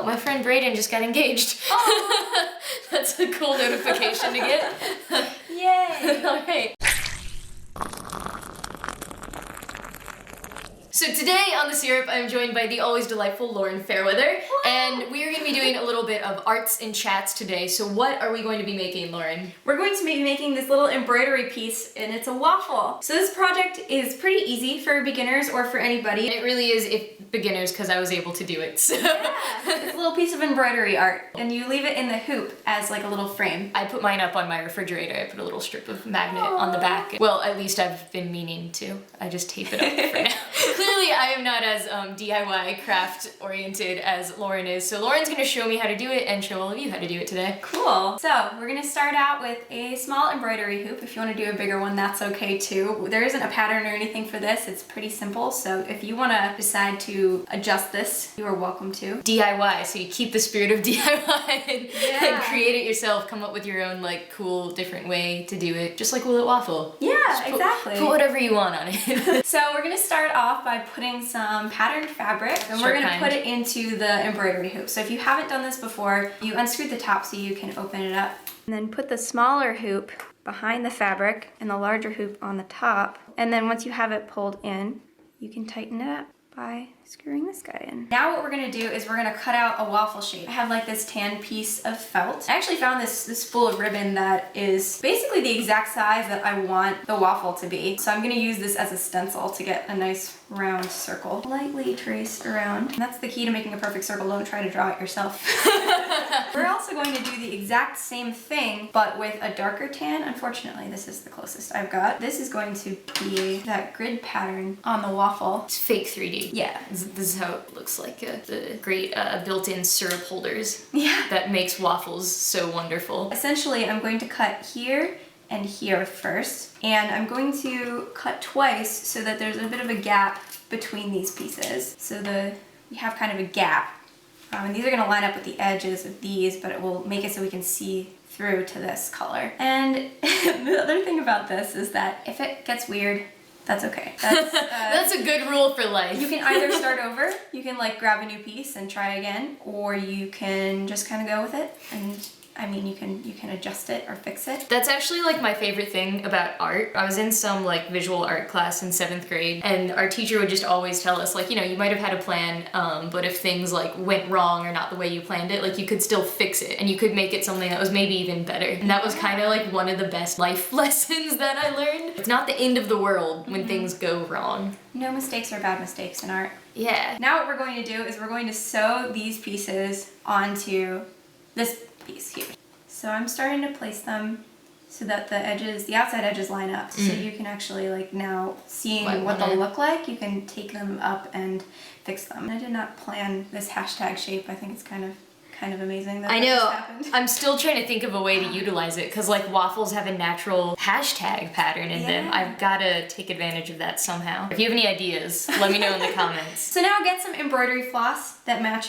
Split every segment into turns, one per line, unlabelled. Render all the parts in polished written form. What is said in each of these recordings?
my friend Brayden just got engaged.
Oh.
That's a cool notification to get.
Yay!
All right. So today on The Syrup, I'm joined by the always delightful Lauren Fairweather, and we are going to be doing a little bit of arts and chats today. So what are we going to be making, Lauren?
We're going to be making this little embroidery piece, and it's a waffle. So this project is pretty easy for beginners or for anybody.
It really is if beginners, because I was able to do it. So.
Yeah, it's a little piece of embroidery art, and you leave it in the hoop as like a little frame.
I put mine up on my refrigerator. I put a little strip of magnet on the back. Well, at least I've been meaning to. I just tape it up for now. Clearly, I am not as DIY craft oriented as Lauren is. So Lauren's gonna show me how to do it and show all of you how to do it today.
Cool. So we're gonna start out with a small embroidery hoop. If you want to do a bigger one, that's okay too. There isn't a pattern or anything for this. It's pretty simple. So if you want to decide to adjust this, you are welcome to.
DIY, so you keep the spirit of DIY and create it yourself. Come up with your own like cool, different way to do it. Just like Will It Waffle.
Yeah, exactly.
Put whatever you want on it.
So we're gonna start off by putting some patterned fabric, and we're gonna put it into the embroidery hoop. So if you haven't done this before, you unscrew the top so you can open it up. And then put the smaller hoop behind the fabric and the larger hoop on the top. And then once you have it pulled in, you can tighten it up by screwing this guy in. Now what we're gonna do is we're gonna cut out a waffle shape. I have like this tan piece of felt. I actually found this full of ribbon that is basically the exact size that I want the waffle to be. So I'm gonna use this as a stencil to get a nice round circle. Lightly trace around. And that's the key to making a perfect circle. Don't try to draw it yourself. We're also going to do the exact same thing, but with a darker tan. Unfortunately, this is the closest I've got. This is going to be that grid pattern on the waffle.
It's fake 3D.
Yeah.
This is how it looks like, the great built-in syrup holders.
Yeah.
That makes waffles so wonderful.
Essentially, I'm going to cut here and here first, and I'm going to cut twice so that there's a bit of a gap between these pieces. So you have kind of a gap. And these are gonna line up with the edges of these, but it will make it so we can see through to this color. And the other thing about this is that if it gets weird, that's okay.
That's a good rule for life.
You can either start over, you can like grab a new piece and try again, or you can just kind of go with it. And I mean, you can adjust it or fix it.
That's actually like my favorite thing about art. I was in some like visual art class in 7th grade, and our teacher would just always tell us like, you know, you might have had a plan, but if things like went wrong or not the way you planned it, like you could still fix it and you could make it something that was maybe even better. And that was kind of like one of the best life lessons that I learned. It's not the end of the world when things go wrong.
No mistakes are bad mistakes in art.
Yeah.
Now what we're going to do is we're going to sew these pieces onto this piece here. So I'm starting to place them so that the outside edges line up. So you can actually like now seeing what they'll look like, you can take them up and fix them. I did not plan this hashtag shape. I think it's kind of amazing that
I
that
know.
just happened.
I'm still trying to think of a way to utilize it because like waffles have a natural hashtag pattern in them. I've got to take advantage of that somehow. If you have any ideas, let me know in the comments.
So now get some embroidery floss that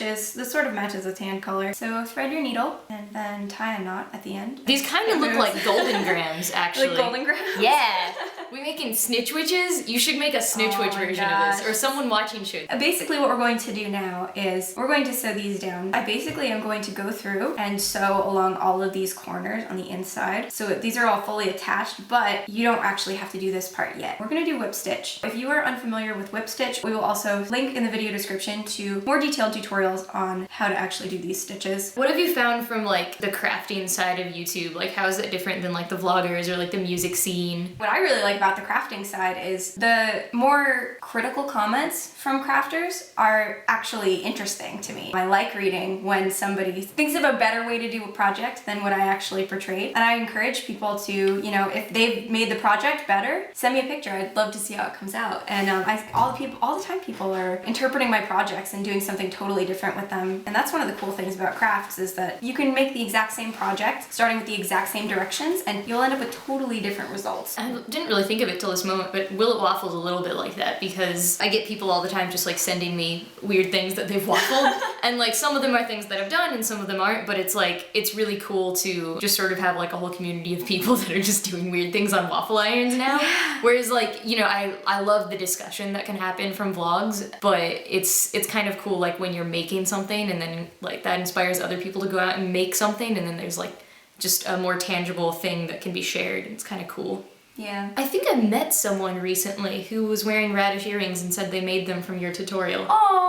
sort of matches the tan color. So thread your needle and then tie a knot at the end.
These kind of look like golden grams, actually.
Like golden grams?
Yeah. We making snitch witches? You should make a snitch witch version of this, or someone watching should.
Basically what we're going to do now is we're going to sew these down. I basically am going to go through and sew along all of these corners on the inside. So these are all fully attached, but you don't actually have to do this part yet. We're gonna do whip stitch. If you are unfamiliar with whip stitch, we will also link in the video description to more detailed tutorials on how to actually do these stitches.
What have you found from like the crafting side of YouTube? Like how is it different than like the vloggers or like the music scene?
What I really like about the crafting side is the more critical comments from crafters are actually interesting to me. I like reading when somebody thinks of a better way to do a project than what I actually portrayed. And I encourage people to, you know, if they've made the project better, send me a picture. I'd love to see how it comes out. And all the time people are interpreting my projects and doing something totally different with them. And that's one of the cool things about crafts is that you can make the exact same project, starting with the exact same directions, and you'll end up with totally different results.
I didn't really think of it till this moment, but Will It Waffle's a little bit like that because I get people all the time just like sending me weird things that they've waffled. And like some of them are things that I've done done and some of them aren't, but it's like, it's really cool to just sort of have like a whole community of people that are just doing weird things on waffle irons now. Whereas like, you know, I love the discussion that can happen from vlogs, but it's kind of cool like when you're making something and then like that inspires other people to go out and make something, and then there's like just a more tangible thing that can be shared. It's kind of cool.
Yeah.
I think I met someone recently who was wearing radish earrings and said they made them from your tutorial.
Oh.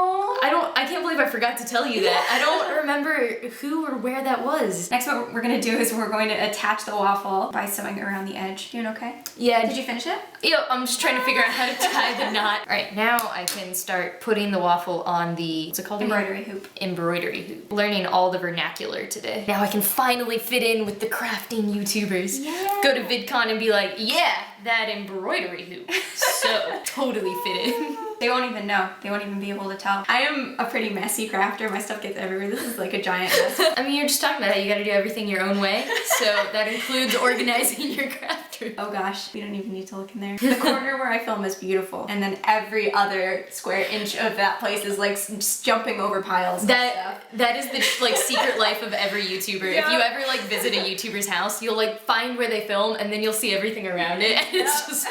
I can't believe I forgot to tell you that. I don't remember who or where that was.
Next, what we're gonna do is we're going to attach the waffle by sewing it around the edge. Doing okay?
Yeah.
Did you finish it?
Yeah, I'm just trying to figure out how to tie the knot. All right, now I can start putting the waffle on the, what's it called?
Embroidery hoop.
Embroidery hoop. Learning all the vernacular today. Now I can finally fit in with the crafting YouTubers.
Yeah.
Go to VidCon and be like, yeah, that embroidery hoop. So, totally fit in.
They won't even know. They won't even be able to tell. I am a pretty messy crafter. My stuff gets everywhere. This is like a giant mess.
I mean, you're just talking about how you gotta do everything your own way. So that includes organizing your craft room.
Oh gosh, we don't even need to look in there. The corner where I film is beautiful. And then every other square inch of that place is like just jumping over piles of stuff.
That is the like secret life of every YouTuber.
Yeah.
If you ever like visit a YouTuber's house, you'll like find where they film and then you'll see everything around it. And it's just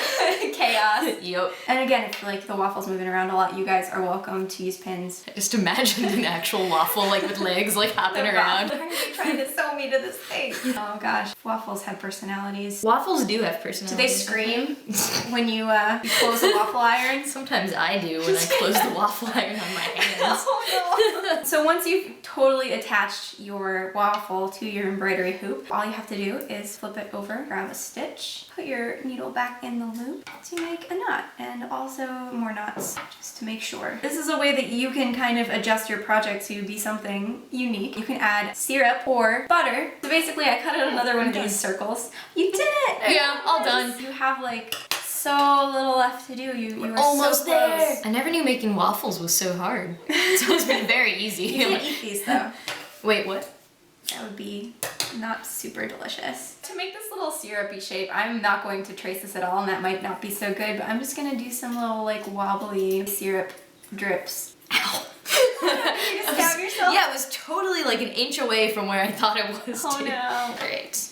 chaos.
Yep.
And again, if like the waffle's moving around a lot, you guys are welcome to use pins.
Just imagine an actual waffle like with legs like hopping around.
Why are they trying to sew me to this thing? Oh gosh, waffles have personalities.
Waffles do have personalities.
Do they scream when you close a waffle iron?
Sometimes I do when I close the waffle iron on my hands.
Oh no. So once you've totally attached your waffle to your embroidery hoop, all you have to do is flip it over, grab a stitch, put your needle back in the loop to make a knot, and also more knots just to make sure. This is a way that you can kind of adjust your project to be something unique. You can add syrup or butter. So basically I cut out another one of these circles. You did it!
Yeah, all done.
You have like so little left to do. You were
almost
so
there.
close.
I never knew making waffles was so hard. It's always been very easy.
You can't eat these though.
Wait, what?
That would be not super delicious. To make this little syrupy shape, I'm not going to trace this at all, and that might not be so good, but I'm just gonna do some little like wobbly syrup drips. Ow. You just stab yourself?
Yeah, it was totally like an inch away from where I thought it was.
Oh
too.
no.
Alright.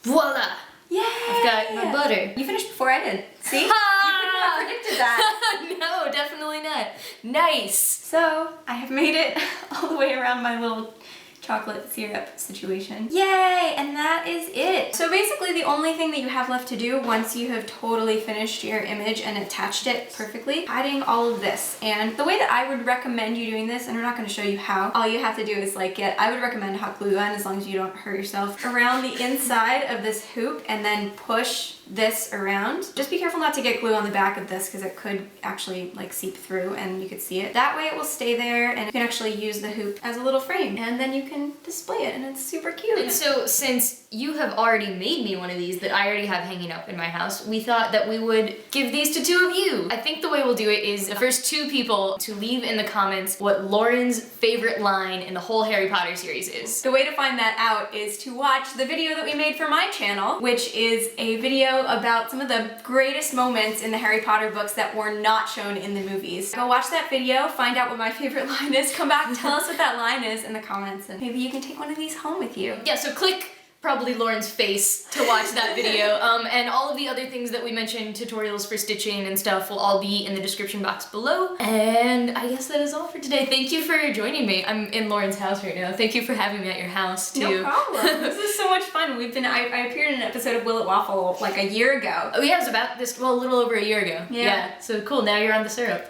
Voila!
Yay!
I've got my butter.
You finished before I did. See?
Ha!
You couldn't have predicted that.
No, definitely not. Nice!
So, I have made it all the way around my little chocolate syrup situation. Yay! And that is it. So basically the only thing that you have left to do once you have totally finished your image and attached it perfectly, adding all of this. And the way that I would recommend you doing this, and I'm not going to show you how, all you have to do is like I would recommend hot glue gun as long as you don't hurt yourself, around the inside of this hoop and then push this around. Just be careful not to get glue on the back of this because it could actually like seep through and you could see it. That way it will stay there and you can actually use the hoop as a little frame and then you can display it and it's super cute.
And so since you have already made me one of these that I already have hanging up in my house, we thought that we would give these to two of you. I think the way we'll do it is the first two people to leave in the comments what Lauren's favorite line in the whole Harry Potter series is.
The way to find that out is to watch the video that we made for my channel, which is a video about some of the greatest moments in the Harry Potter books that were not shown in the movies. Go watch that video, find out what my favorite line is, come back, tell us what that line is in the comments, and maybe you can take one of these home with you.
Yeah, so click probably Lauren's face to watch that video. And all of the other things that we mentioned, tutorials for stitching and stuff, will all be in the description box below. And I guess that is all for today. Thank you for joining me. I'm in Lauren's house right now. Thank you for having me at your house too.
No problem. This is so much fun. I appeared in an episode of Will It Waffle like a year ago.
Oh yeah, it was about this, well, a little over a year ago.
Yeah.
So cool, now you're on the syrup.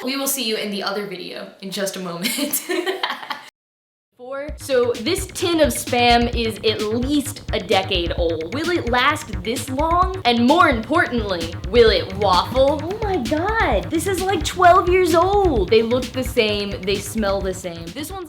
We will see you in the other video in just a moment. So this tin of Spam is at least a decade old. Will it last this long? And more importantly, will it waffle? Oh my god, this is like 12 years old. They look the same, they smell the same. This one's like